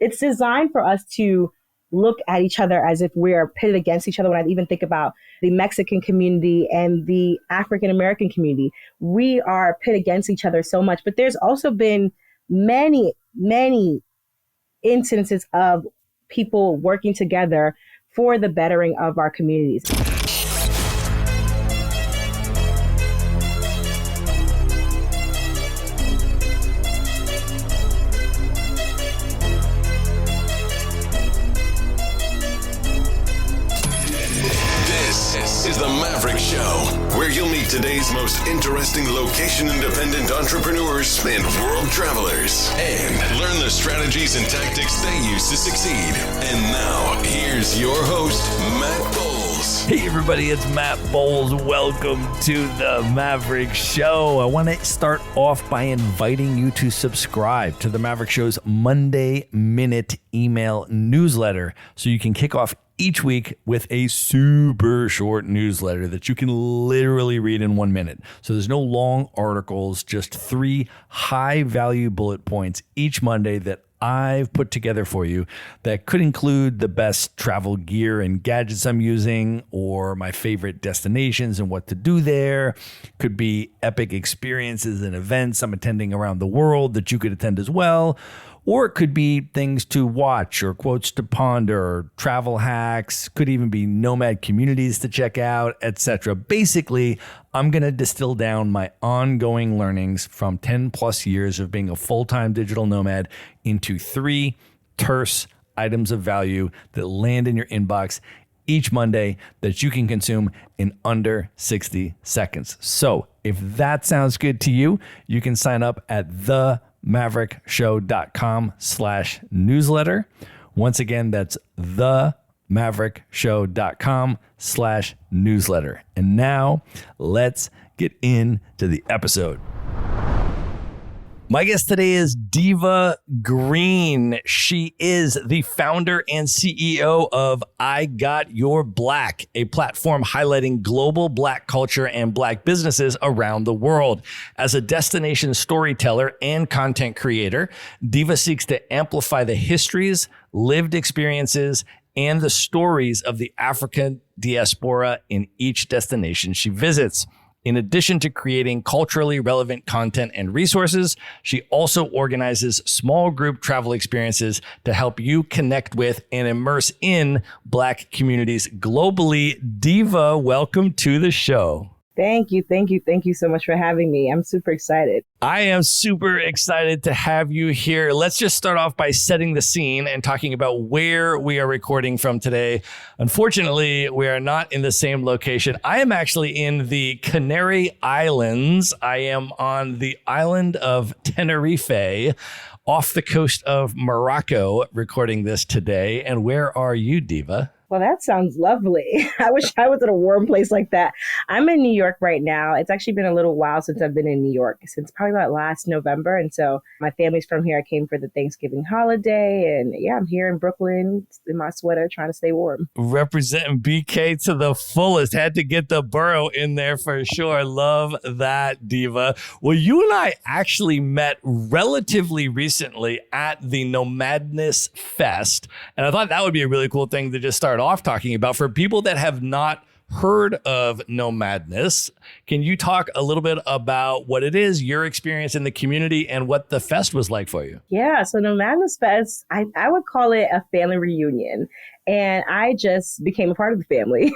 it's designed for us to look at each other as if we're pitted against each other. When I even think about the Mexican community and the African American community, we are pit against each other so much. But there's also been many, many instances of people working together for the bettering of our communities. Is the Maverick Show, where you'll meet today's most interesting location-independent entrepreneurs and world travelers, and learn the strategies and tactics they use to succeed. And now, here's your host, Matt Bowles. Hey everybody, it's Matt Bowles. Welcome to the Maverick Show. I want to start off by inviting you to subscribe to the Maverick Show's Monday Minute email newsletter so you can kick off each week with a super short newsletter that you can literally read in 1 minute. So there's no long articles, just 3 high-value bullet points each Monday that I've put together for you that could include the best travel gear and gadgets I'm using, or my favorite destinations and what to do there. Could be epic experiences and events I'm attending around the world that you could attend as well. Or it could be things to watch or quotes to ponder or travel hacks. Could even be nomad communities to check out, etc. Basically, I'm going to distill down my ongoing learnings from 10 plus years of being a full-time digital nomad into 3 terse items of value that land in your inbox each Monday that you can consume in under 60 seconds. So if that sounds good to you, you can sign up at themaverickshow.com/newsletter. Once again, that's themaverickshow.com/newsletter. And now let's get into the episode. My guest today is Diva Green. She is the founder and CEO of I Got Your Black, a platform highlighting global Black culture and Black businesses around the world. As a destination storyteller and content creator, Diva seeks to amplify the histories, lived experiences, and the stories of the African diaspora in each destination she visits. In addition to creating culturally relevant content and resources, she also organizes small group travel experiences to help you connect with and immerse in Black communities globally. Diva, welcome to the show. Thank you. Thank you. Thank you so much for having me. I'm super excited. I am super excited to have you here. Let's just start off by setting the scene and talking about where we are recording from today. Unfortunately, we are not in the same location. I am actually in the Canary Islands. I am on the island of Tenerife, off the coast of Morocco, recording this today. And where are you, Diva? Well, that sounds lovely. I wish I was in a warm place like that. I'm in New York right now. It's actually been a little while since I've been in New York, since probably about last November. And so my family's from here. I came for the Thanksgiving holiday. And yeah, I'm here in Brooklyn in my sweater trying to stay warm. Representing BK to the fullest. Had to get the borough in there for sure. Love that, Diva. Well, you and I actually met relatively recently at the Nomadness Fest. And I thought that would be a really cool thing to just start off talking about for people that have not heard of Nomadness. Can you talk a little bit about what it is, your experience in the community, and what the fest was like for you? Yeah, so Nomadness Fest, I would call it a family reunion. And I just became a part of the family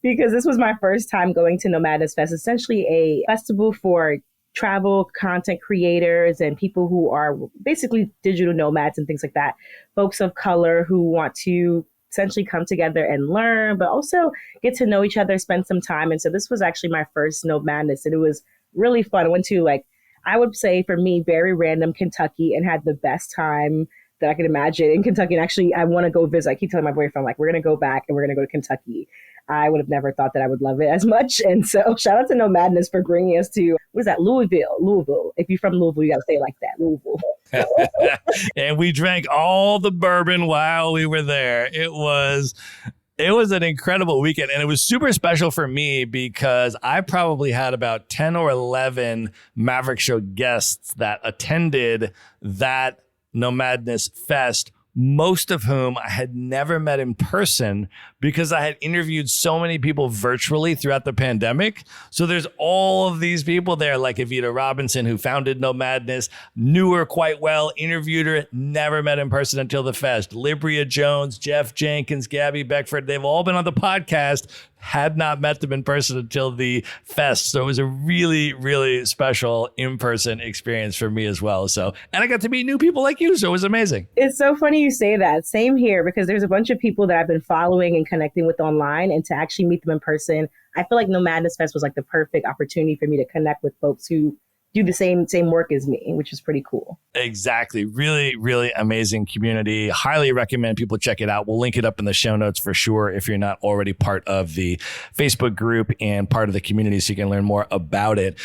because this was my first time going to Nomadness Fest, essentially a festival for travel content creators and people who are basically digital nomads and things like that, folks of color who want to essentially come together and learn, but also get to know each other, spend some time. And so this was actually my first Nomadness, and it was really fun. I went to, I would say for me, very random Kentucky, and had the best time that I could imagine in Kentucky. And actually, I want to go visit. I keep telling my boyfriend, we're going to go back and we're going to go to Kentucky. I would have never thought that I would love it as much. And so shout out to Nomadness for bringing us to, what is that? Louisville. If you're from Louisville, you got to say it like that, Louisville. And we drank all the bourbon while we were there. It was an incredible weekend, and it was super special for me because I probably had about 10 or 11 Maverick Show guests that attended that Nomadness Fest, most of whom I had never met in person because I had interviewed so many people virtually throughout the pandemic. So there's all of these people there, like Evita Robinson, who founded Nomadness, knew her quite well, interviewed her, never met in person until the fest. Libria Jones, Jeff Jenkins, Gabby Beckford, they've all been on the podcast, had not met them in person until the fest. So it was a really, really special in-person experience for me as well. So, and I got to meet new people like you. So it was amazing. It's so funny you say that. Same here, because there's a bunch of people that I've been following and connecting with online, and to actually meet them in person, I feel like Nomadness Fest was like the perfect opportunity for me to connect with folks who do the same work as me, which is pretty cool. Exactly. Really, really amazing community. Highly recommend people check it out. We'll link it up in the show notes for sure if you're not already part of the Facebook group and part of the community, so you can learn more about it.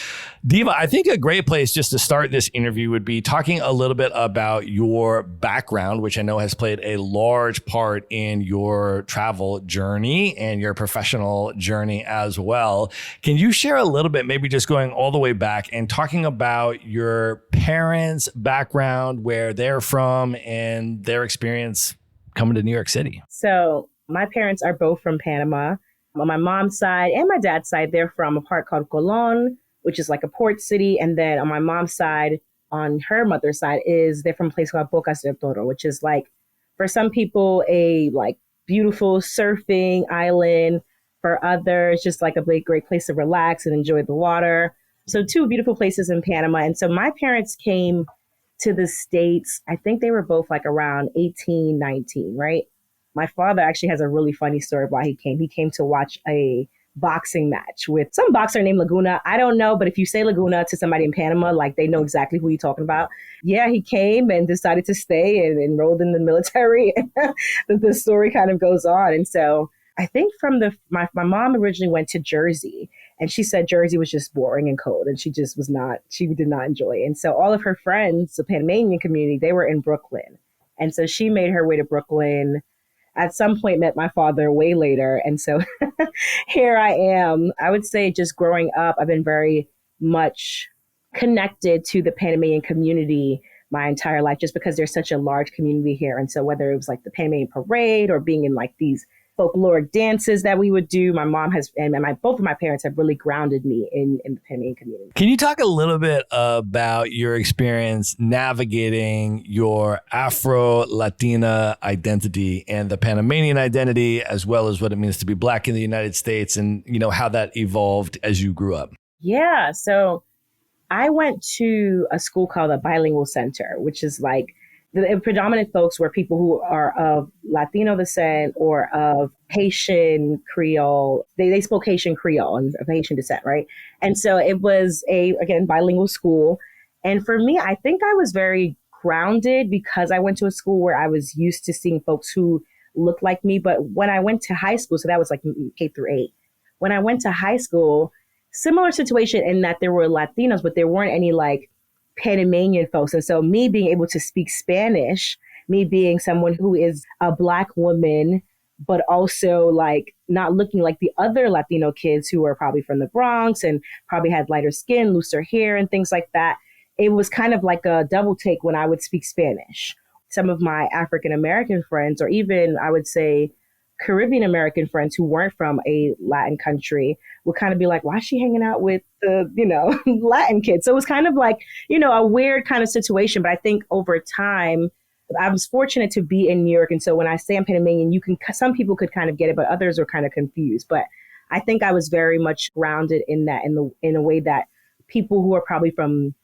Diva, I think a great place just to start this interview would be talking a little bit about your background, which I know has played a large part in your travel journey and your professional journey as well. Can you share a little bit, maybe just going all the way back and talking about your parents' background, where they're from, and their experience coming to New York City? So my parents are both from Panama. On my mom's side and my dad's side, they're from a part called Colon, which is like a port city. And then on my mom's side, on her mother's side, they're from a place called Bocas del Toro, which is like, for some people, a like beautiful surfing island. For others, just like a great place to relax and enjoy the water. So two beautiful places in Panama. And so my parents came to the States, I think they were both like around 18, 19, right? My father actually has a really funny story of why he came. He came to watch a boxing match with some boxer named Laguna. I don't know, but if you say Laguna to somebody in Panama, like they know exactly who you're talking about. Yeah, he came and decided to stay and enrolled in the military. The story kind of goes on. And so I think from my mom originally went to Jersey, and she said Jersey was just boring and cold, and she did not enjoy it. And so all of her friends, the Panamanian community, they were in Brooklyn. And so she made her way to Brooklyn. At some point met my father way later. And so here I am. I would say just growing up, I've been very much connected to the Panamanian community my entire life, just because there's such a large community here. And so whether it was like the Panamanian parade or being in like these folkloric dances that we would do, my mom has, and both of my parents have really grounded me in the Panamanian community. Can you talk a little bit about your experience navigating your Afro-Latina identity and the Panamanian identity, as well as what it means to be Black in the United States, and how that evolved as you grew up? Yeah, so I went to a school called a bilingual center, which is like the predominant folks were people who are of Latino descent or of Haitian Creole. They spoke Haitian Creole and of Haitian descent, right? And so it was again, bilingual school. And for me, I think I was very grounded because I went to a school where I was used to seeing folks who looked like me. But when I went to high school, so that was like K through 8. When I went to high school, similar situation in that there were Latinos, but there weren't any like Panamanian folks. And so me being able to speak Spanish, me being someone who is a Black woman, but also like not looking like the other Latino kids who are probably from the Bronx and probably had lighter skin, looser hair and things like that. It was kind of like a double take when I would speak Spanish. Some of my African American friends, or even I would say Caribbean American friends who weren't from a Latin country, would kind of be like, why is she hanging out with the, Latin kids? So it was kind of like, a weird kind of situation. But I think over time, I was fortunate to be in New York. And so when I say I'm Panamanian, some people could kind of get it, but others are kind of confused. But I think I was very much grounded in that, in a way that people who are probably from,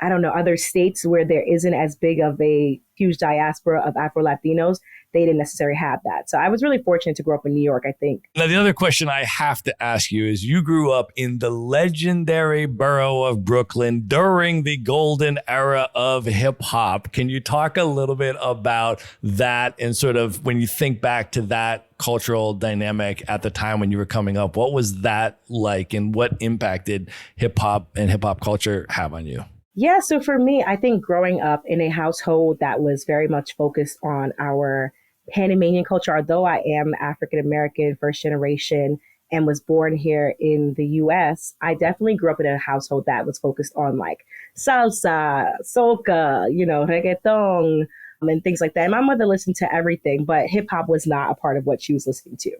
I don't know, other states where there isn't as big of a huge diaspora of Afro-Latinos, they didn't necessarily have that. So I was really fortunate to grow up in New York, I think. Now, the other question I have to ask you is, you grew up in the legendary borough of Brooklyn during the golden era of hip hop. Can you talk a little bit about that, and sort of when you think back to that cultural dynamic at the time when you were coming up, what was that like, and what impact did hip hop and hip hop culture have on you? Yeah, so for me, I think growing up in a household that was very much focused on our Panamanian culture, although I am African American, first generation, and was born here in the US, I definitely grew up in a household that was focused on like salsa, soca, reggaeton, and things like that. And my mother listened to everything, but hip hop was not a part of what she was listening to.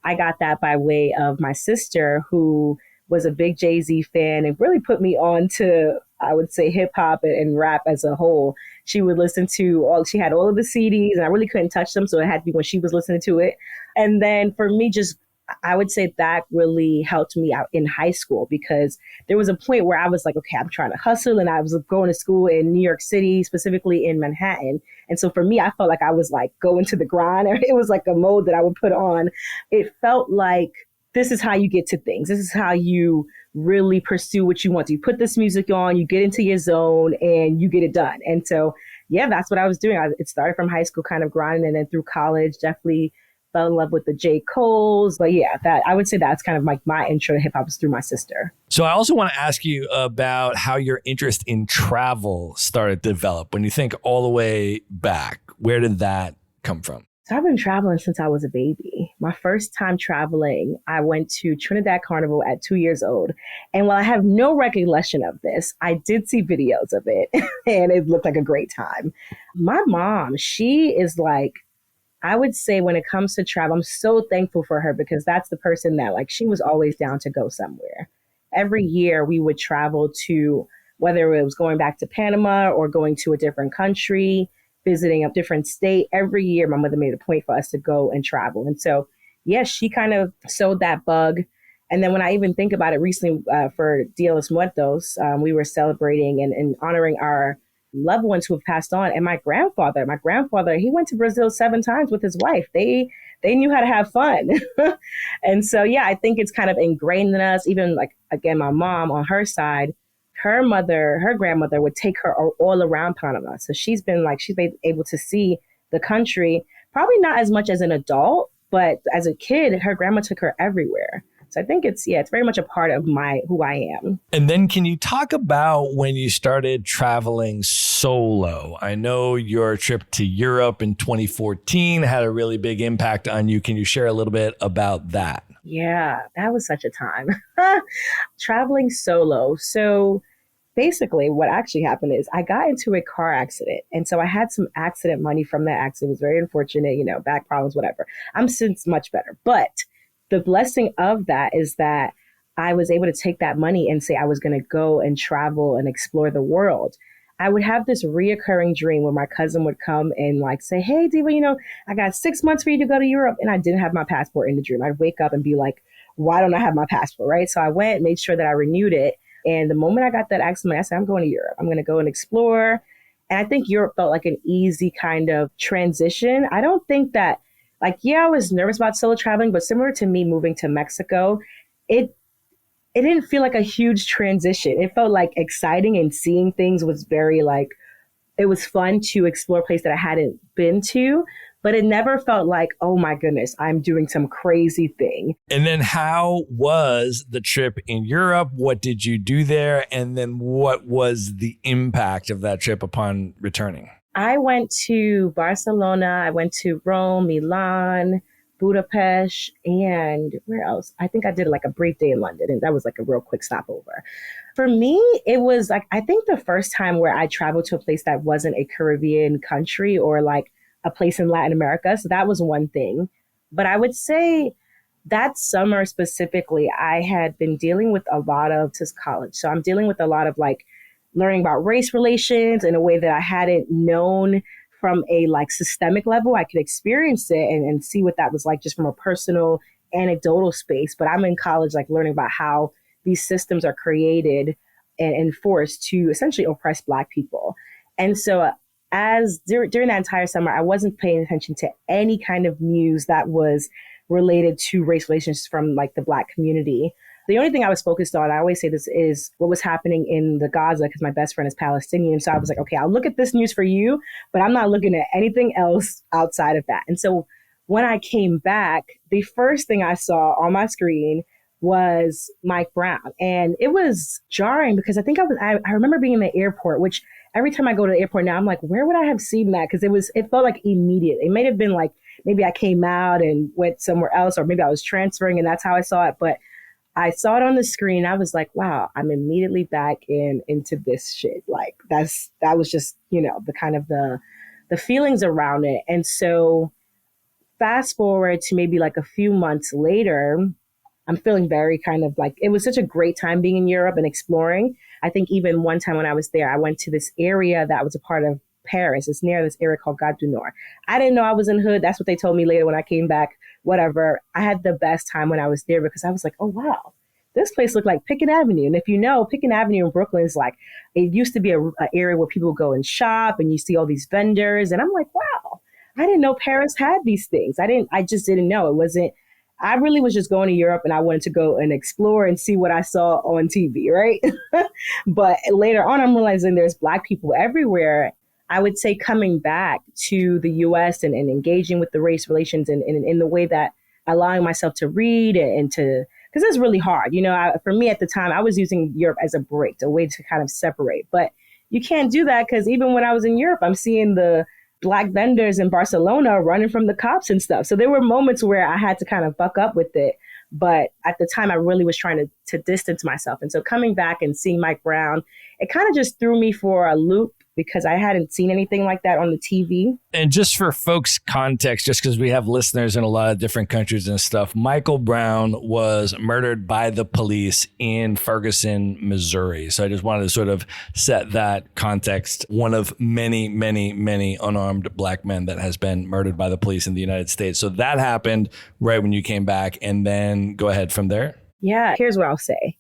I got that by way of my sister, who was a big Jay-Z fan and really put me on to, I would say, hip hop and rap as a whole. She would listen to she had all of the CDs and I really couldn't touch them. So it had to be when she was listening to it. And then for me, I would say that really helped me out in high school, because there was a point where I was like, okay, I'm trying to hustle, and I was going to school in New York City, specifically in Manhattan. And so for me, I felt like I was like going to the grind. It was like a mode that I would put on. It felt like this is how you get to things. This is how you really pursue what you want to. You put this music on, you get into your zone, and you get it done. And so, yeah, that's what I was doing. It started from high school, kind of grinding, and then through college, definitely fell in love with the J. Coles. But yeah, I would say that's kind of like my intro to hip hop is through my sister. So I also want to ask you about how your interest in travel started to develop. When you think all the way back, where did that come from? So I've been traveling since I was a baby. My first time traveling, I went to Trinidad Carnival at 2 years old. And while I have no recollection of this, I did see videos of it and it looked like a great time. My mom, she is like, I would say when it comes to travel, I'm so thankful for her, because that's the person that like, she was always down to go somewhere. Every year we would travel to, whether it was going back to Panama or going to a different country, visiting a different state. Every year my mother made a point for us to go and travel. And so, yes, she kind of sowed that bug. And then when I even think about it recently, for Dia de los Muertos, we were celebrating and honoring our loved ones who have passed on. And my grandfather, he went to Brazil 7 times with his wife. They knew how to have fun. And so, yeah, I think it's kind of ingrained in us. Even like, again, my mom on her side, her grandmother would take her all around Panama. So she's been able to see the country, probably not as much as an adult, but as a kid, her grandma took her everywhere. So I think it's very much a part of who I am. And then can you talk about when you started traveling solo? I know your trip to Europe in 2014 had a really big impact on you. Can you share a little bit about that? Yeah, that was such a time. Traveling solo. So basically what actually happened is I got into a car accident. And so I had some accident money from that accident. It was very unfortunate, back problems, whatever. I'm since much better. But the blessing of that is that I was able to take that money and say I was going to go and travel and explore the world. I would have this reoccurring dream where my cousin would come and like say, hey, Diva, I got 6 months for you to go to Europe. And I didn't have my passport in the dream. I'd wake up and be like, why don't I have my passport? Right. So I went, made sure that I renewed it. And the moment I got that accident, I said, I'm going to Europe. I'm going to go and explore. And I think Europe felt like an easy kind of transition. I don't think that I was nervous about solo traveling, but similar to me moving to Mexico, it didn't feel like a huge transition. It felt like exciting, and seeing things was very it was fun to explore a place that I hadn't been to, but it never felt like, oh my goodness, I'm doing some crazy thing. And then how was the trip in Europe? What did you do there? And then what was the impact of that trip upon returning? I went to Barcelona, I went to Rome, Milan, Budapest, and where else? I think I did like a brief day in London, and that was like a real quick stopover. For me, it was like, I think the first time where I traveled to a place that wasn't a Caribbean country or like a place in Latin America. So that was one thing. But I would say that summer specifically, I had been dealing with a lot of, since college. So I'm dealing with a lot of like learning about race relations in a way that I hadn't known from a like systemic level. I could experience it and see what that was like just from a personal anecdotal space. But I'm in college, like learning about how these systems are created and enforced to essentially oppress Black people. And so during that entire summer, I wasn't paying attention to any kind of news that was related to race relations from like the Black community. The only thing I was focused on, I always say this, is what was happening in the Gaza, because my best friend is Palestinian. So I was like, okay, I'll look at this news for you, but I'm not looking at anything else outside of that. And so when I came back, the first thing I saw on my screen was Mike Brown. And it was jarring because I think I remember being in the airport, which every time I go to the airport now, I'm like, where would I have seen that? Because it felt like immediate. It may have been like, maybe I came out and went somewhere else, or maybe I was transferring and that's how I saw it. But I saw it on the screen. I was like, wow, I'm immediately back into this shit. Like that was just, the kind of the feelings around it. And so fast forward to maybe like a few months later, I'm feeling very kind of like, it was such a great time being in Europe and exploring. I think even one time when I was there, I went to this area that was a part of Paris. It's near this area called Gare du Nord. I didn't know I was in hood. That's what they told me later when I came back, whatever. I had the best time when I was there because I was like, oh, wow, this place looked like Pickett Avenue. And if you know, Pickett Avenue in Brooklyn is like, it used to be an area where people would go and shop and you see all these vendors. And I'm like, wow, I didn't know Paris had these things. I just didn't know. I really was just going to Europe and I wanted to go and explore and see what I saw on TV, right? But later on, I'm realizing there's Black people everywhere. I would say coming back to the US and engaging with the race relations and in the way that allowing myself to read and to, because it's really hard. For me at the time, I was using Europe as a break, a way to kind of separate. But you can't do that because even when I was in Europe, I'm seeing the Black vendors in Barcelona running from the cops and stuff. So there were moments where I had to kind of buck up with it. But at the time, I really was trying to distance myself. And so coming back and seeing Mike Brown, it kind of just threw me for a loop because I hadn't seen anything like that on the TV. And just for folks' context, just because we have listeners in a lot of different countries and stuff, Michael Brown was murdered by the police in Ferguson, Missouri. So I just wanted to sort of set that context. One of many, many, many unarmed Black men that has been murdered by the police in the United States. So that happened right when you came back. And then go ahead from there. Yeah, here's what I'll say.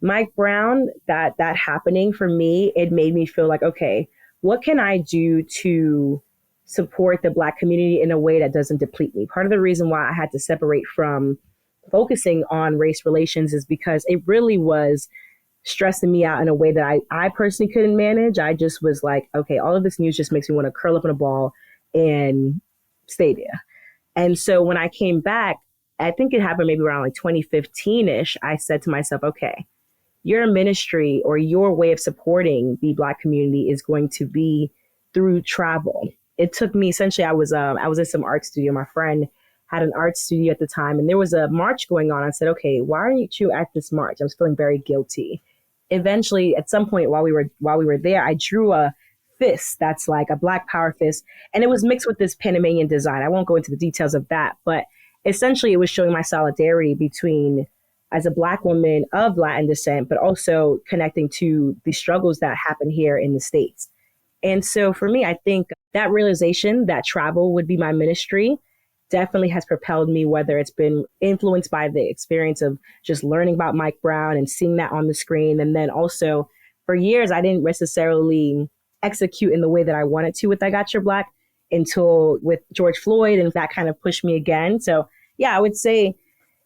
Mike Brown, that happening for me, it made me feel like, okay, what can I do to support the Black community in a way that doesn't deplete me? Part of the reason why I had to separate from focusing on race relations is because it really was stressing me out in a way that I personally couldn't manage. I just was like, okay, all of this news just makes me want to curl up in a ball and stay there. And so when I came back, I think it happened maybe around like 2015-ish, I said to myself, okay, your ministry or your way of supporting the Black community is going to be through travel. It took me, essentially, I was in some art studio. My friend had an art studio at the time and there was a march going on. I said, okay, why aren't you at this march? I was feeling very guilty. Eventually, at some point while we were there, I drew a fist that's like a Black power fist. And it was mixed with this Panamanian design. I won't go into the details of that, but essentially it was showing my solidarity between as a Black woman of Latin descent, but also connecting to the struggles that happen here in the States. And so for me, I think that realization that travel would be my ministry definitely has propelled me, whether it's been influenced by the experience of just learning about Mike Brown and seeing that on the screen. And then also for years, I didn't necessarily execute in the way that I wanted to with I Got Your Black until with George Floyd, and that kind of pushed me again. So yeah, I would say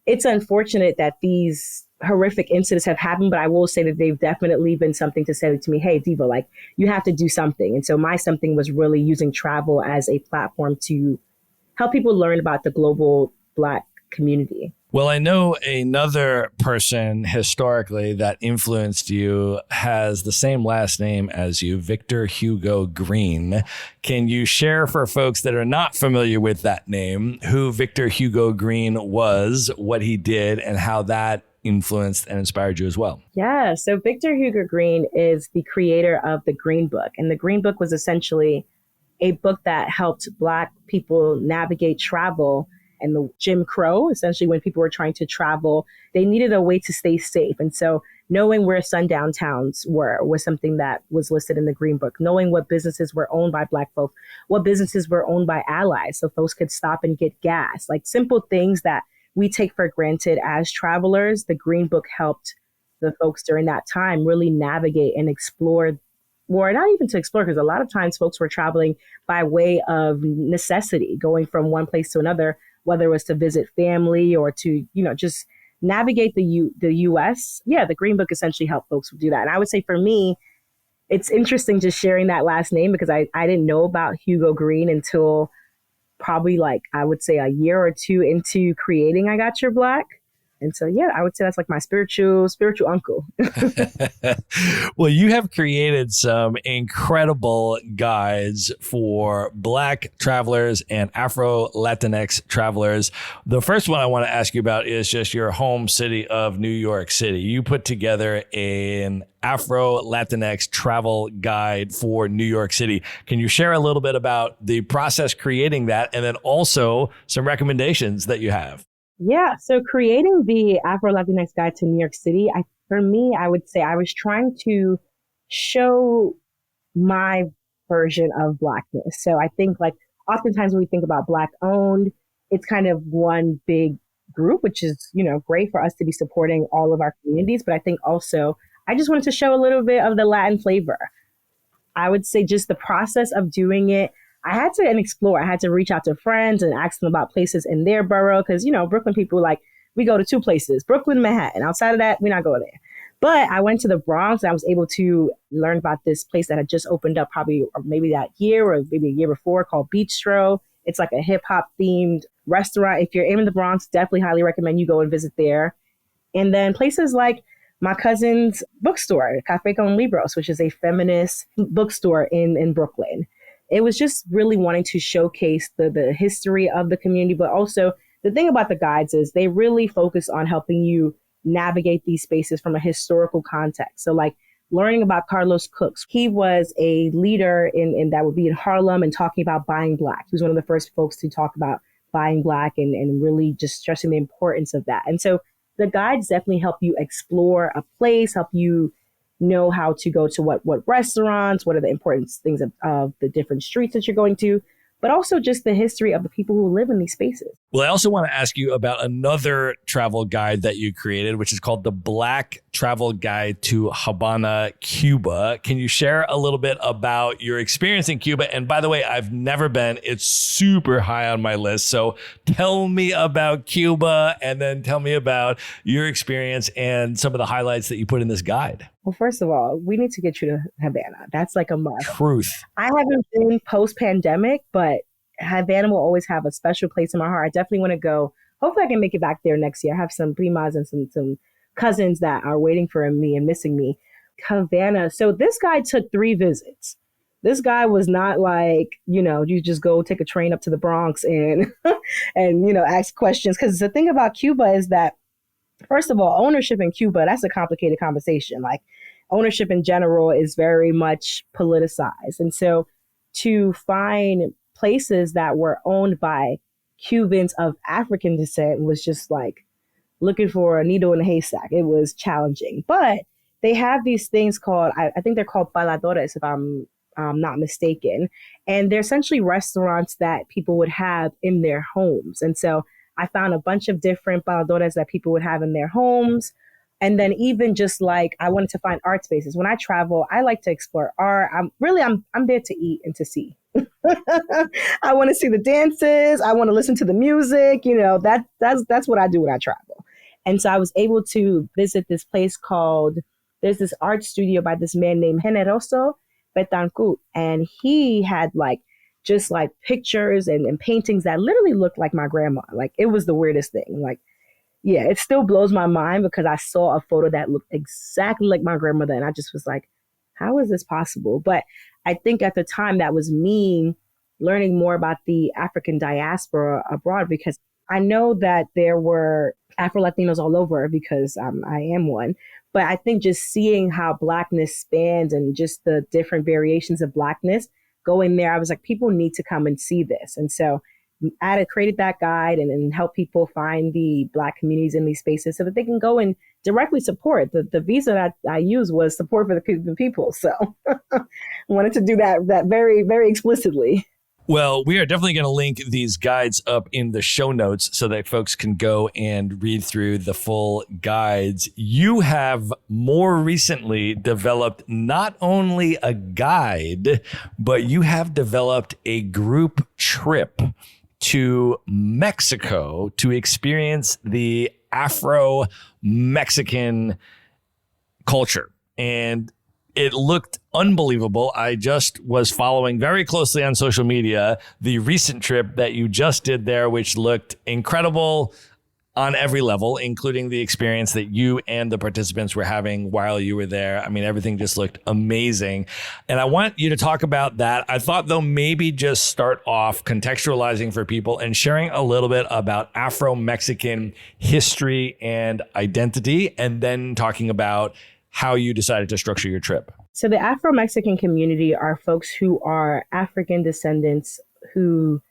it's unfortunate that these horrific incidents have happened, but I will say that they've definitely been something to say to me, hey, Diva, like you have to do something. And so my something was really using travel as a platform to help people learn about the global Black community. Well, I know another person historically that influenced you has the same last name as you, Victor Hugo Green. Can you share for folks that are not familiar with that name, who Victor Hugo Green was, what he did, and how that influenced and inspired you as well? Yeah, so Victor Hugo Green is the creator of the Green Book. And the Green Book was essentially a book that helped Black people navigate travel and the Jim Crow. Essentially, when people were trying to travel, they needed a way to stay safe. And so knowing where sundown towns were was something that was listed in the Green Book. Knowing what businesses were owned by Black folk, what businesses were owned by allies, so folks could stop and get gas, like simple things that we take for granted as travelers. The Green Book helped the folks during that time really navigate and explore, or not even to explore, because a lot of times folks were traveling by way of necessity, going from one place to another, whether it was to visit family or to, just navigate the U.S. Yeah, the Green Book essentially helped folks do that. And I would say for me, it's interesting just sharing that last name because I didn't know about Hugo Green until probably I would say a year or two into creating I Got Your Black. And so, yeah, I would say that's like my spiritual uncle. Well, you have created some incredible guides for Black travelers and Afro-Latinx travelers. The first one I want to ask you about is just your home city of New York City. You put together an Afro-Latinx travel guide for New York City. Can you share a little bit about the process creating that, and then also some recommendations that you have? Yeah, so creating the Afro-Latinx Guide to New York City, for me, I would say I was trying to show my version of Blackness. So I think like oftentimes when we think about Black owned, it's kind of one big group, which is, great for us to be supporting all of our communities. But I think also I just wanted to show a little bit of the Latin flavor. I would say just the process of doing it, I had to explore. I had to reach out to friends and ask them about places in their borough. Because, Brooklyn people, like, we go to two places, Brooklyn and Manhattan. Outside of that, we're not going there. But I went to the Bronx and I was able to learn about this place that had just opened up probably maybe that year or maybe a year before called Bistro. It's like a hip hop themed restaurant. If you're in the Bronx, definitely highly recommend you go and visit there. And then places like my cousin's bookstore, Café con Libros, which is a feminist bookstore in Brooklyn. It was just really wanting to showcase the history of the community. But also the thing about the guides is they really focus on helping you navigate these spaces from a historical context. So like learning about Carlos Cooks. He was a leader in that would be in Harlem and talking about buying Black. He was one of the first folks to talk about buying Black and really just stressing the importance of that. And so the guides definitely help you explore a place, help you know how to go to what restaurants, what are the important things of the different streets that you're going to, but also just the history of the people who live in these spaces. Well, I also want to ask you about another travel guide that you created, which is called the Black Travel Guide to Habana, Cuba. Can you share a little bit about your experience in Cuba? And by the way, I've never been. It's super high on my list. So tell me about Cuba and then tell me about your experience and some of the highlights that you put in this guide. Well, first of all, we need to get you to Havana. That's like a must. Truth. I haven't been post-pandemic, but Havana will always have a special place in my heart. I definitely want to go. Hopefully I can make it back there next year. I have some primas and some cousins that are waiting for me and missing me. Havana. So this guy took 3 visits. This guy was not like, you just go take a train up to the Bronx and, and, ask questions. Because the thing about Cuba is that, first of all, ownership in Cuba, that's a complicated conversation. Like ownership in general is very much politicized. And so to find places that were owned by Cubans of African descent was just like looking for a needle in a haystack. It was challenging. But they have these things called, I think they're called paladores, if I'm not mistaken. And they're essentially restaurants that people would have in their homes. And so I found a bunch of different paladores that people would have in their homes. And then even just like I wanted to find art spaces. When I travel, I like to explore art. I'm there to eat and to see. I want to see the dances. I want to listen to the music. That's what I do when I travel. And so I was able to visit this place called, there's this art studio by this man named Generoso Betancourt. And he had just pictures and paintings that literally looked like my grandma. Like it was the weirdest thing. Like, yeah, it still blows my mind because I saw a photo that looked exactly like my grandmother. And I just was like, how is this possible? But I think at the time that was me learning more about the African diaspora abroad, because I know that there were Afro-Latinos all over because I am one. But I think just seeing how Blackness spans and just the different variations of Blackness, going there, I was like, people need to come and see this. And so I created that guide and help people find the Black communities in these spaces so that they can go and directly support. The visa that I used was support for the Cuban people. So I wanted to do that very, very explicitly. Well, we are definitely going to link these guides up in the show notes so that folks can go and read through the full guides. You have more recently developed not only a guide, but you have developed a group trip to Mexico to experience the Afro-Mexican culture. And it looked unbelievable. I just was following very closely on social media the recent trip that you just did there, which looked incredible. on every level, including the experience that you and the participants were having while you were there. I mean, everything just looked amazing. And I want you to talk about that. I thought, though, maybe just start off contextualizing for people and sharing a little bit about Afro-Mexican history and identity, and then talking about how you decided to structure your trip. So the Afro-Mexican community are folks who are African descendants who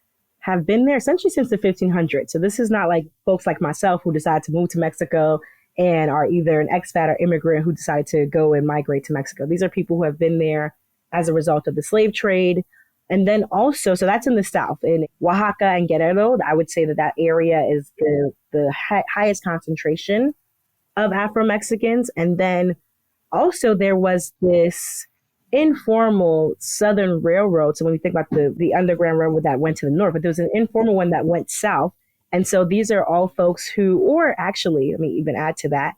have been there essentially since the 1500s. So this is not like folks like myself who decided to move to Mexico and are either an expat or immigrant who decided to go and migrate to Mexico. These are people who have been there as a result of the slave trade. And then also, so that's in the South, in Oaxaca and Guerrero, I would say that that area is the highest concentration of Afro-Mexicans. And then also there was this informal Southern railroad. So when we think about the Underground Railroad that went to the north, but there was an informal one that went south. And so these are all folks who, or actually, let me even add to that,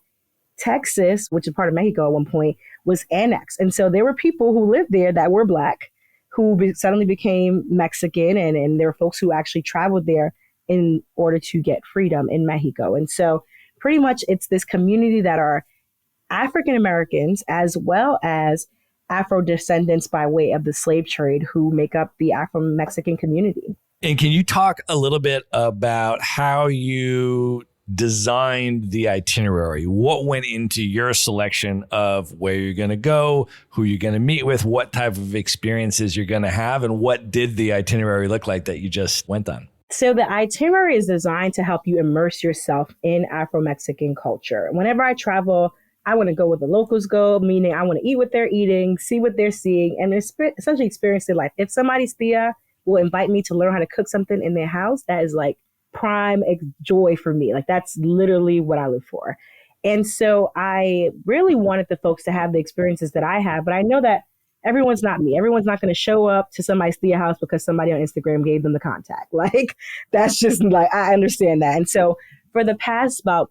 Texas, which is part of Mexico at one point, was annexed. And so there were people who lived there that were Black, who suddenly became Mexican. And there were folks who actually traveled there in order to get freedom in Mexico. And so pretty much it's this community that are African Americans as well as Afro descendants by way of the slave trade who make up the Afro-Mexican community. And can you talk a little bit about how you designed the itinerary? What went into your selection of where you're going to go, who you're going to meet with, what type of experiences you're going to have, and what did the itinerary look like that you just went on? So the itinerary is designed to help you immerse yourself in Afro-Mexican culture. Whenever I travel, I want to go where the locals go, meaning I want to eat what they're eating, see what they're seeing, and essentially experience their life. If somebody's tia will invite me to learn how to cook something in their house, that is like prime joy for me. Like that's literally what I live for. And so I really wanted the folks to have the experiences that I have, but I know that everyone's not me. Everyone's not going to show up to somebody's tia house because somebody on Instagram gave them the contact. Like that's just like, I understand that. And so for the past about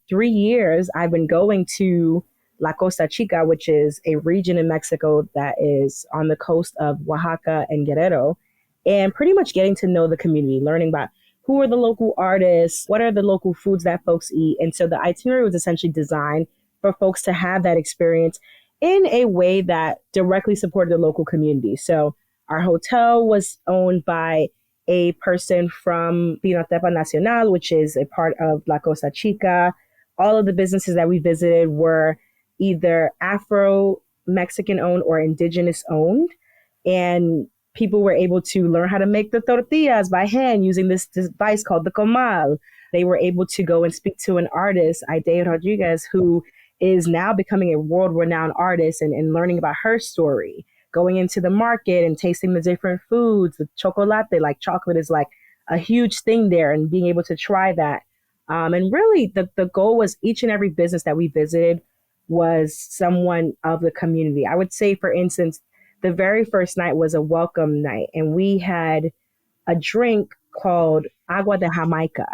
3 years, I've been going to La Costa Chica, which is a region in Mexico that is on the coast of Oaxaca and Guerrero, and pretty much getting to know the community, learning about who are the local artists, what are the local foods that folks eat. And so the itinerary was essentially designed for folks to have that experience in a way that directly supported the local community. So our hotel was owned by a person from Pinotepa Nacional, which is a part of La Costa Chica. All of the businesses that we visited were either Afro-Mexican owned or indigenous owned. And people were able to learn how to make the tortillas by hand using this device called the comal. They were able to go and speak to an artist, Aide Rodriguez, who is now becoming a world-renowned artist and learning about her story. Going into the market and tasting the different foods, the chocolate, like chocolate is like a huge thing there, and being able to try that. And really the goal was each and every business that we visited was someone of the community. I would say, for instance, the very first night was a welcome night, and we had a drink called agua de Jamaica.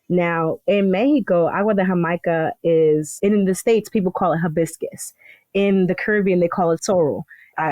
Now, in Mexico, agua de Jamaica is, in the States, people call it hibiscus. In the Caribbean, they call it sorrel.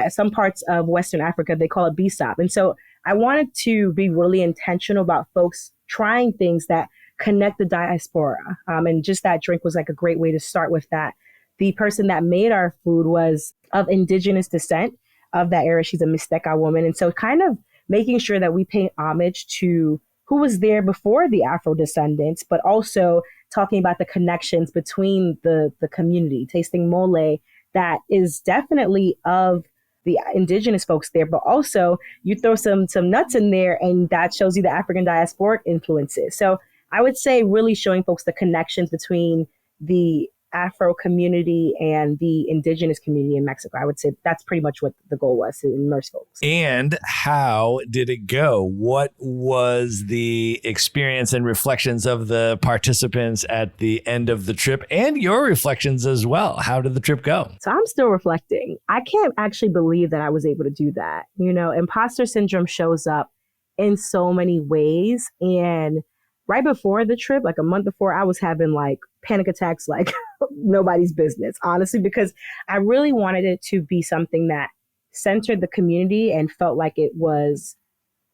Some parts of Western Africa, they call it bisop. And so I wanted to be really intentional about folks trying things that connect the diaspora. And just that drink was like a great way to start with that. The person that made our food was of indigenous descent of that era. She's a Mixteca woman. And so kind of making sure that we pay homage to who was there before the Afro descendants, but also talking about the connections between the community, tasting mole that is definitely of the indigenous folks there, but also you throw some nuts in there and that shows you the African diasporic influences. So I would say really showing folks the connections between the Afro community and the indigenous community in Mexico. I would say that's pretty much what the goal was, to immerse folks. And how did it go? What was the experience and reflections of the participants at the end of the trip, and your reflections as well? How did the trip go? So I'm still reflecting. I can't actually believe that I was able to do that. You know, imposter syndrome shows up in so many ways. And right before the trip, like a month before, I was having like panic attacks like nobody's business, honestly, because I really wanted it to be something that centered the community and felt like it was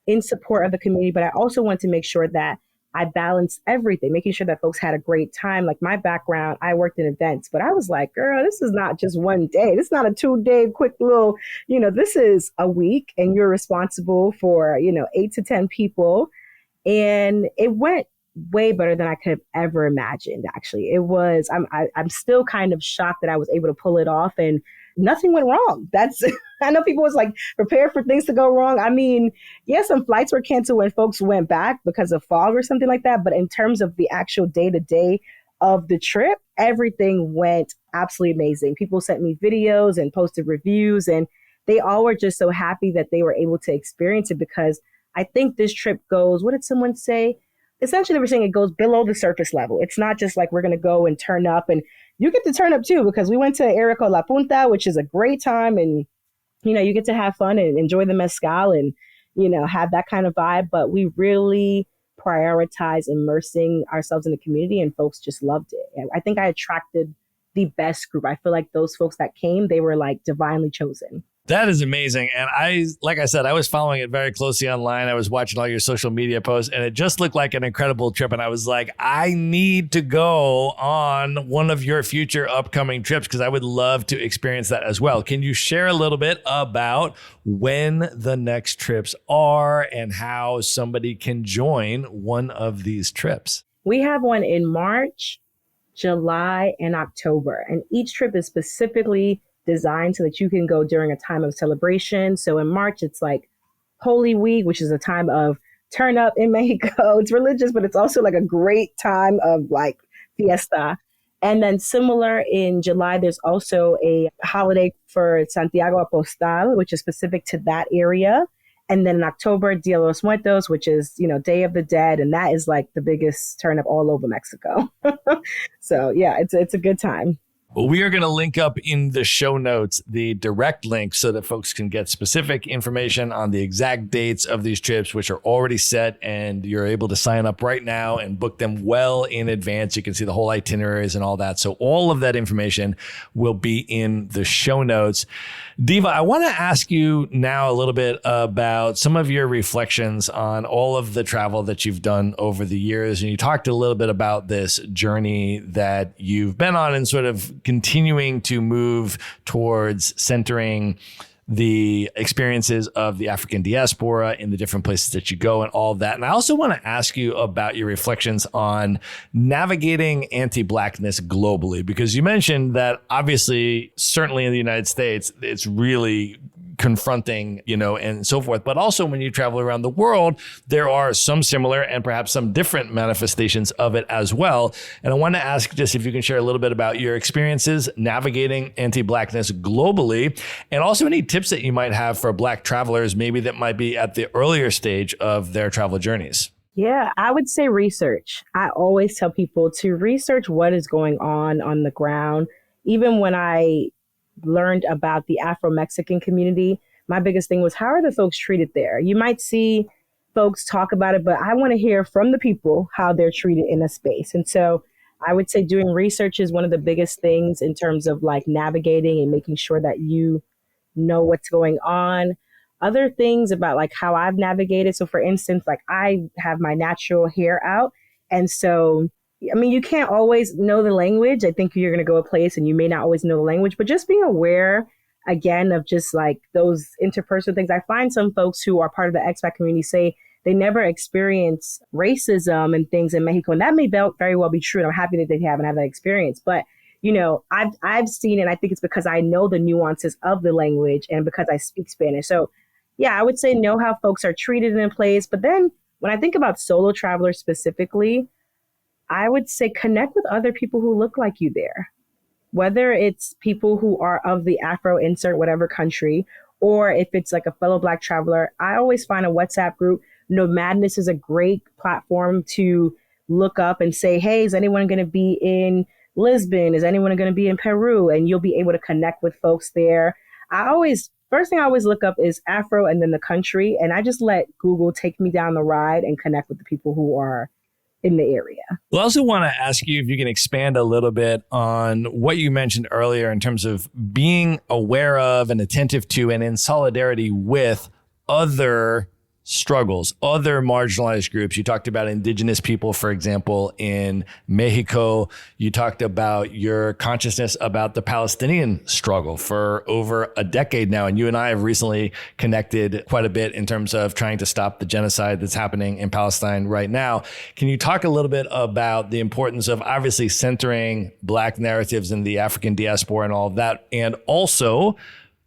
in support of the community. But I also wanted to make sure that I balanced everything, making sure that folks had a great time. Like my background, I worked in events, but I was like, girl, this is not just one day. This is not a 2-day quick little, this is a week and you're responsible for, 8 to 10 people. And it went way better than I could have ever imagined, actually. It was, I'm still kind of shocked that I was able to pull it off and nothing went wrong. I know people was like prepare for things to go wrong. I mean, yeah, some flights were canceled when folks went back because of fog or something like that. But in terms of the actual day-to-day of the trip, everything went absolutely amazing. People sent me videos and posted reviews, and they all were just so happy that they were able to experience it, because I think this trip goes, what did someone say? Essentially, they were saying it goes below the surface level. It's not just like we're going to go and turn up, and you get to turn up too, because we went to area called La Punta, which is a great time. And, you get to have fun and enjoy the mezcal and, have that kind of vibe. But we really prioritize immersing ourselves in the community, and folks just loved it. And I think I attracted the best group. I feel like those folks that came, they were like divinely chosen. That is amazing. And like I said, I was following it very closely online. I was watching all your social media posts, and it just looked like an incredible trip. And I was like, I need to go on one of your future upcoming trips, because I would love to experience that as well. Can you share a little bit about when the next trips are and how somebody can join one of these trips? We have one in March, July, and October. And each trip is specifically designed so that you can go during a time of celebration. So in March, it's like Holy Week, which is a time of turn up in Mexico. It's religious, but it's also like a great time of like fiesta. And then similar in July, there's also a holiday for Santiago Apostol, which is specific to that area. And then in October, Dia de los Muertos, which is, Day of the Dead. And that is like the biggest turn up all over Mexico. So yeah, it's a good time. Well, we are going to link up in the show notes the direct link so that folks can get specific information on the exact dates of these trips, which are already set, and you're able to sign up right now and book them well in advance. You can see the whole itineraries and all that. So all of that information will be in the show notes. Diva, I want to ask you now a little bit about some of your reflections on all of the travel that you've done over the years. And you talked a little bit about this journey that you've been on and sort of continuing to move towards centering the experiences of the African diaspora in the different places that you go and all of that. And I also want to ask you about your reflections on navigating anti-Blackness globally, because you mentioned that obviously, certainly in the United States, it's really confronting, and so forth. But also when you travel around the world, there are some similar and perhaps some different manifestations of it as well. And I want to ask just if you can share a little bit about your experiences navigating anti-Blackness globally, and also any tips that you might have for Black travelers, maybe that might be at the earlier stage of their travel journeys. Yeah, I would say research. I always tell people to research what is going on the ground. Even when I learned about the Afro-Mexican community, my biggest thing was, how are the folks treated there? You might see folks talk about it, but I want to hear from the people how they're treated in a space. And so I would say doing research is one of the biggest things in terms of like navigating and making sure that you know what's going on. Other things about like how I've navigated. So for instance, like I have my natural hair out. And so you can't always know the language. I think you're going to go a place and you may not always know the language, but just being aware, again, of just like those interpersonal things. I find some folks who are part of the expat community say they never experience racism and things in Mexico. And that may very well be true. And I'm happy that they haven't had that experience. But, I've seen it. I think it's because I know the nuances of the language and because I speak Spanish. So, yeah, I would say know how folks are treated in a place. But then when I think about solo travelers specifically, I would say connect with other people who look like you there, whether it's people who are of the Afro insert whatever country, or if it's like a fellow Black traveler. I always find a WhatsApp group. Nomadness is a great platform to look up and say, hey, is anyone going to be in Lisbon? Is anyone going to be in Peru? And you'll be able to connect with folks there. First thing I always look up is Afro and then the country. And I just let Google take me down the ride and connect with the people who are in the area. Well, I also want to ask you if you can expand a little bit on what you mentioned earlier in terms of being aware of and attentive to and in solidarity with other struggles, other marginalized groups. You talked about indigenous people, for example, in Mexico. You talked about your consciousness about the Palestinian struggle for over a decade now. And you and I have recently connected quite a bit in terms of trying to stop the genocide that's happening in Palestine right now. Can you talk a little bit about the importance of obviously centering Black narratives in the African diaspora and all of that, and also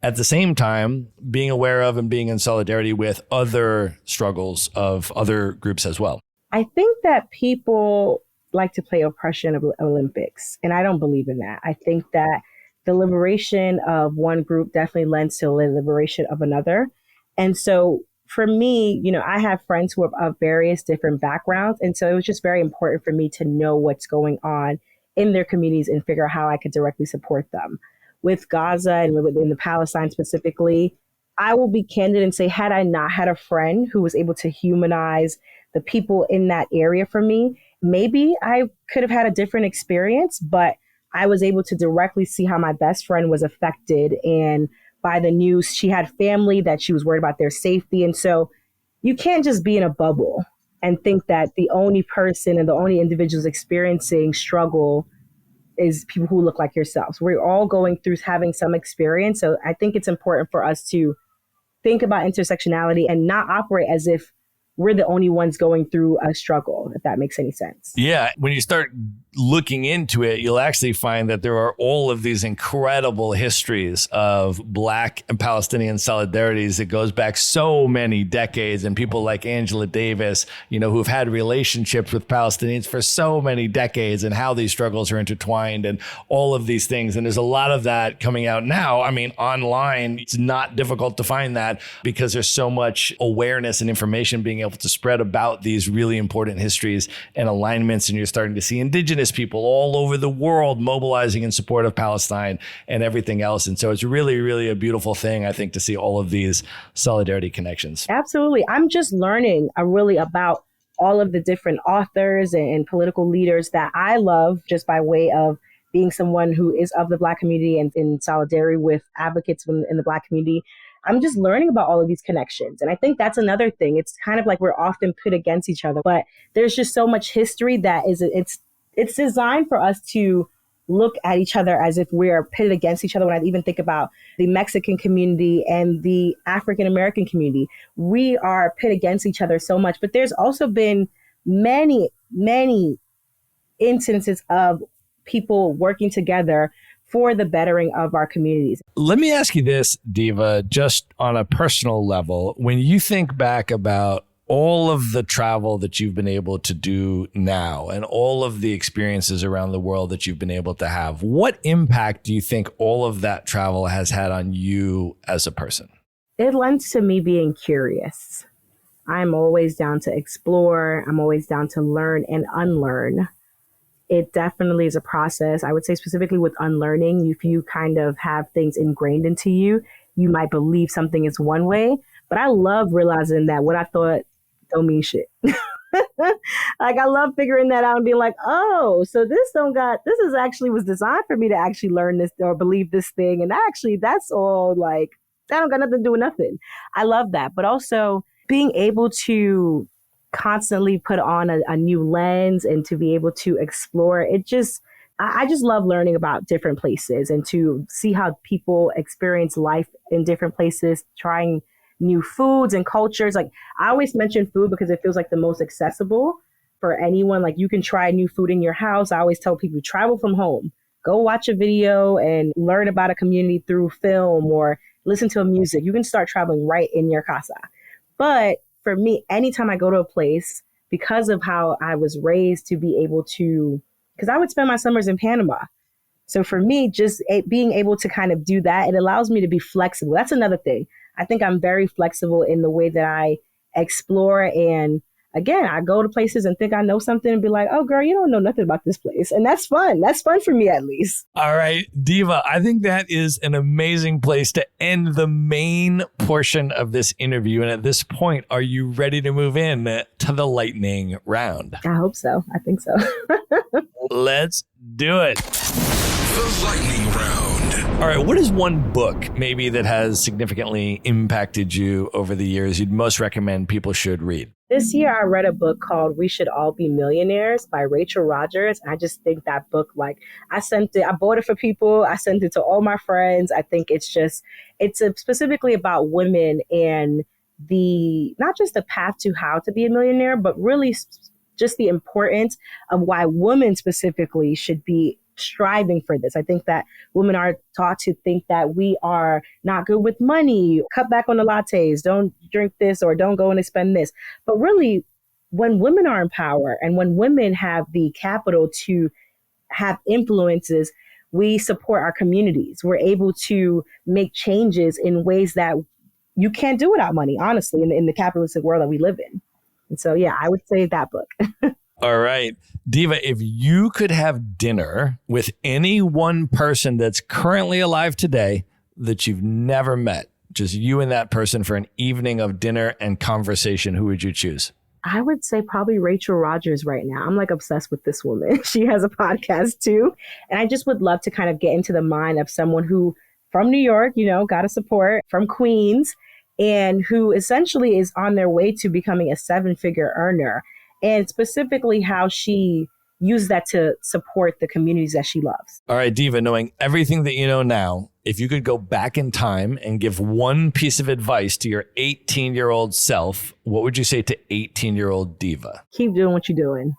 at the same time, being aware of and being in solidarity with other struggles of other groups as well? I think that people like to play oppression Olympics, and I don't believe in that. I think that the liberation of one group definitely lends to the liberation of another. And so for me, I have friends who are of various different backgrounds. And so it was just very important for me to know what's going on in their communities and figure out how I could directly support them. With Gaza and within the Palestine specifically, I will be candid and say, had I not had a friend who was able to humanize the people in that area for me, maybe I could have had a different experience, but I was able to directly see how my best friend was affected. And by the news, she had family that she was worried about their safety. And so you can't just be in a bubble and think that the only person and the only individuals experiencing struggle is people who look like yourselves. We're all going through having some experience. So I think it's important for us to think about intersectionality and not operate as if we're the only ones going through a struggle, if that makes any sense. Yeah. When you start looking into it, you'll actually find that there are all of these incredible histories of Black and Palestinian solidarities that goes back so many decades, and people like Angela Davis, who've had relationships with Palestinians for so many decades, and how these struggles are intertwined and all of these things. And there's a lot of that coming out now. I mean, online, it's not difficult to find that because there's so much awareness and information being able to spread about these really important histories and alignments. And you're starting to see indigenous people all over the world mobilizing in support of Palestine and everything else. And so it's really, really a beautiful thing, I think, to see all of these solidarity connections. Absolutely. I'm just learning really about all of the different authors and political leaders that I love, just by way of being someone who is of the Black community and in solidarity with advocates in the Black community. I'm just learning about all of these connections. And I think that's another thing. It's kind of like we're often put against each other, but there's just so much history that it's designed for us to look at each other as if we're pitted against each other. When I even think about the Mexican community and the African American community, we are pit against each other so much. But there's also been many, many instances of people working together for the bettering of our communities. Let me ask you this, Diva, just on a personal level. When you think back about all of the travel that you've been able to do now and all of the experiences around the world that you've been able to have, what impact do you think all of that travel has had on you as a person? It lends to me being curious. I'm always down to explore. I'm always down to learn and unlearn. It definitely is a process. I would say specifically with unlearning, if you kind of have things ingrained into you, you might believe something is one way. But I love realizing that what I thought don't mean shit. Like, I love figuring that out and being like, oh, so this is actually was designed for me to actually learn this or believe this thing. And actually, that's all like, that don't got nothing to do with nothing. I love that. But also being able to constantly put on a new lens and to be able to explore it. I just love learning about different places and to see how people experience life in different places, trying new foods and cultures. Like, I always mention food because it feels like the most accessible for anyone. Like, you can try new food in your house. I always tell people, travel from home, go watch a video and learn about a community through film or listen to music. You can start traveling right in your casa. But for me, anytime I go to a place, because of how I was raised to be able to, because I would spend my summers in Panama. So for me, just being able to kind of do that, it allows me to be flexible. That's another thing. I think I'm very flexible in the way that I explore. And again, I go to places and think I know something and be like, oh, girl, you don't know nothing about this place. And that's fun. That's fun for me, at least. All right, Diva, I think that is an amazing place to end the main portion of this interview. And at this point, are you ready to move in to the lightning round? I hope so. I think so. Let's do it. The lightning round. All right, what is one book maybe that has significantly impacted you over the years you'd most recommend people should read? This year, I read a book called We Should All Be Millionaires by Rachel Rogers. I just think that book, I bought it for people. I sent it to all my friends. I think it's specifically about women and not just the path to how to be a millionaire, but really just the importance of why women specifically should be striving for this. I think that women are taught to think that we are not good with money, cut back on the lattes, don't drink this or don't go and spend this. But really, when women are in power and when women have the capital to have influences, we support our communities. We're able to make changes in ways that you can't do without money, honestly, in the capitalistic world that we live in. And so, yeah, I would say that book. All right. Diva, if you could have dinner with any one person that's currently alive today that you've never met, just you and that person for an evening of dinner and conversation, who would you choose? I would say probably Rachel Rogers right now. I'm obsessed with this woman. She has a podcast too. And I just would love to kind of get into the mind of someone who from New York, got a support from Queens and who essentially is on their way to becoming a 7-figure earner. And specifically how she used that to support the communities that she loves. All right, Diva, knowing everything that you know now, if you could go back in time and give one piece of advice to your 18-year-old self, what would you say to 18-year-old Diva? Keep doing what you're doing.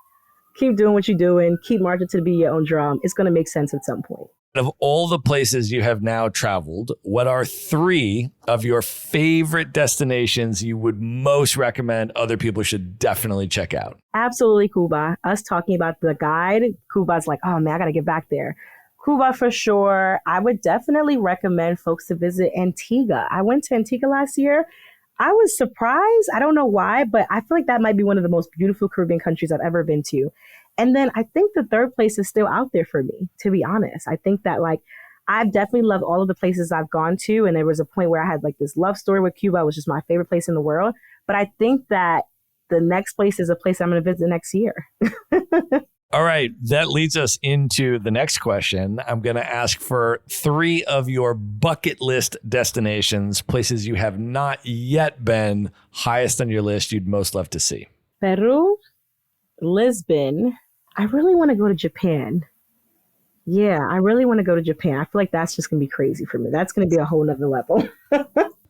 Keep doing what you're doing. Keep marching to the beat of your own drum. It's going to make sense at some point. Of all the places you have now traveled, what are 3 of your favorite destinations you would most recommend other people should definitely check out? Absolutely Cuba. Us talking about the guide, Cuba's oh man, I got to get back there. Cuba for sure. I would definitely recommend folks to visit Antigua. I went to Antigua last year. I was surprised. I don't know why, but I feel like that might be one of the most beautiful Caribbean countries I've ever been to. And then I think the third place is still out there for me, to be honest. I think that I've definitely loved all of the places I've gone to. And there was a point where I had this love story with Cuba. It was just my favorite place in the world. But I think that the next place is a place I'm going to visit next year. All right. That leads us into the next question. I'm going to ask for 3 of your bucket list destinations, places you have not yet been, highest on your list you'd most love to see. Peru, Lisbon. I really want to go to Japan. Yeah, I really want to go to Japan. I feel like that's just going to be crazy for me. That's going to be a whole nother level.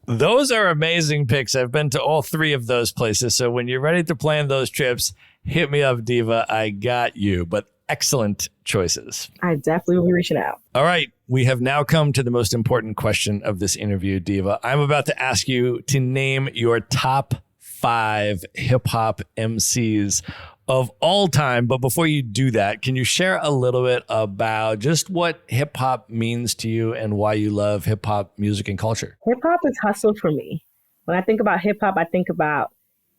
Those are amazing picks. I've been to all 3 of those places. So when you're ready to plan those trips, hit me up, Diva. I got you. But excellent choices. I definitely will be reaching out. All right. We have now come to the most important question of this interview, Diva. I'm about to ask you to name your top 5 hip hop MCs of all time. But before you do that, can you share a little bit about just what hip hop means to you and why you love hip hop music and culture? Hip hop is hustle for me. When I think about hip hop, I think about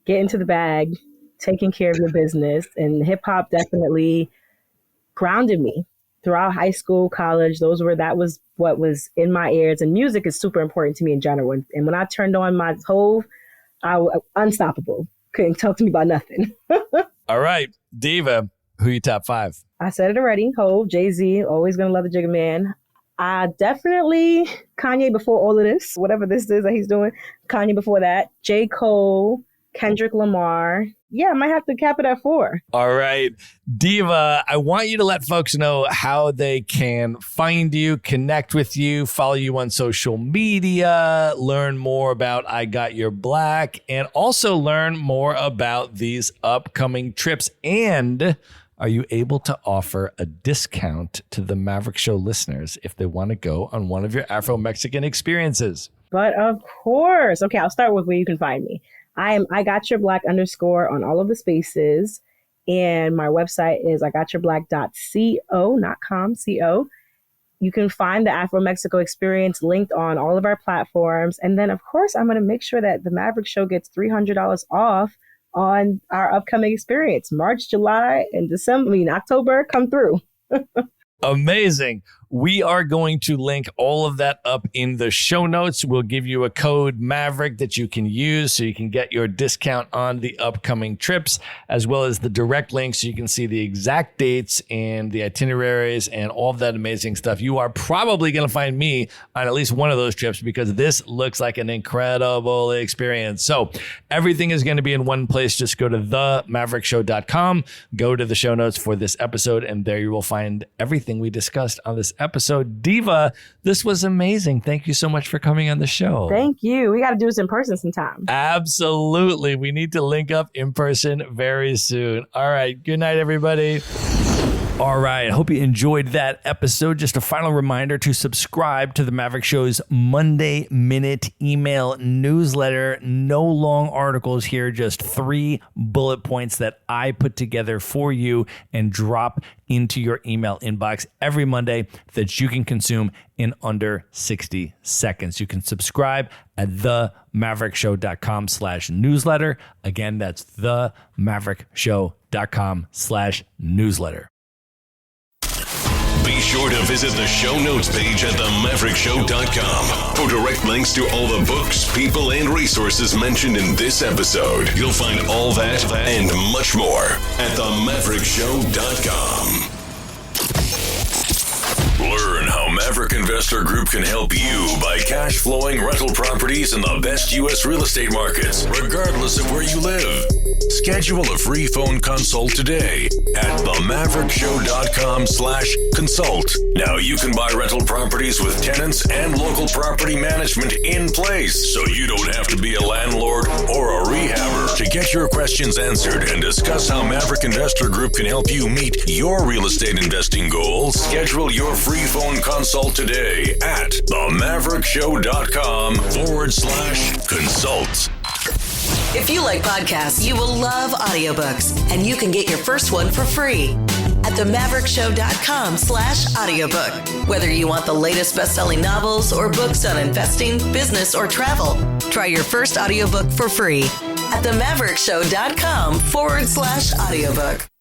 getting to the bag, taking care of your business. And hip hop definitely grounded me throughout high school, college. That was what was in my ears. And music is super important to me in general. And when I turned on my Hove, I was unstoppable. Couldn't talk to me about nothing. All right, Diva, who you top 5? I said it already. Hove, Jay-Z, always gonna love the Jigga Man. Definitely Kanye before all of this, whatever this is that he's doing. Kanye before that. J. Cole, Kendrick Lamar. Yeah, I might have to cap it at 4. All right. Diva, I want you to let folks know how they can find you, connect with you, follow you on social media, learn more about I Got Your Black, and also learn more about these upcoming trips. And are you able to offer a discount to the Maverick Show listeners if they want to go on one of your Afro-Mexican experiences? But of course. Okay, I'll start with where you can find me. I got your black _ on all of the spaces. And my website is igotyourblack.co, not com, co. You can find the Afro-Mexico experience linked on all of our platforms. And then, of course, I'm going to make sure that the Maverick Show gets $300 off on our upcoming experience. March, July, and October, come through. Amazing. We are going to link all of that up in the show notes. We'll give you a code Maverick that you can use so you can get your discount on the upcoming trips, as well as the direct link so you can see the exact dates and the itineraries and all of that amazing stuff. You are probably going to find me on at least one of those trips because this looks like an incredible experience. So everything is going to be in one place. Just go to themaverickshow.com, go to the show notes for this episode, and there you will find everything we discussed on this episode. Diva, this was amazing. Thank you so much for coming on the show. Thank you. We got to do this in person sometime. Absolutely. We need to link up in person very soon. All right. Good night, everybody. All right. Hope you enjoyed that episode. Just a final reminder to subscribe to the Maverick Show's Monday Minute email newsletter. No long articles here, just 3 bullet points that I put together for you and drop into your email inbox every Monday that you can consume in under 60 seconds. You can subscribe at themaverickshow.com/newsletter. Again, that's themaverickshow.com/newsletter. Be sure to visit the show notes page at themaverickshow.com for direct links to all the books, people, and resources mentioned in this episode. You'll find all that and much more at themaverickshow.com. Learn how Maverick Investor Group can help you buy cash flowing rental properties in the best U.S. real estate markets, regardless of where you live. Schedule a free phone consult today at themaverickshow.com/consult. Now you can buy rental properties with tenants and local property management in place, so you don't have to be a landlord or a rehabber. To get your questions answered and discuss how Maverick Investor Group can help you meet your real estate investing goals, schedule your free phone consult today at themaverickshow.com/consult. If you like podcasts, you will love audiobooks, and you can get your first one for free at themaverickshow.com/audiobook. Whether you want the latest best-selling novels or books on investing, business, or travel, try your first audiobook for free at themaverickshow.com/audiobook.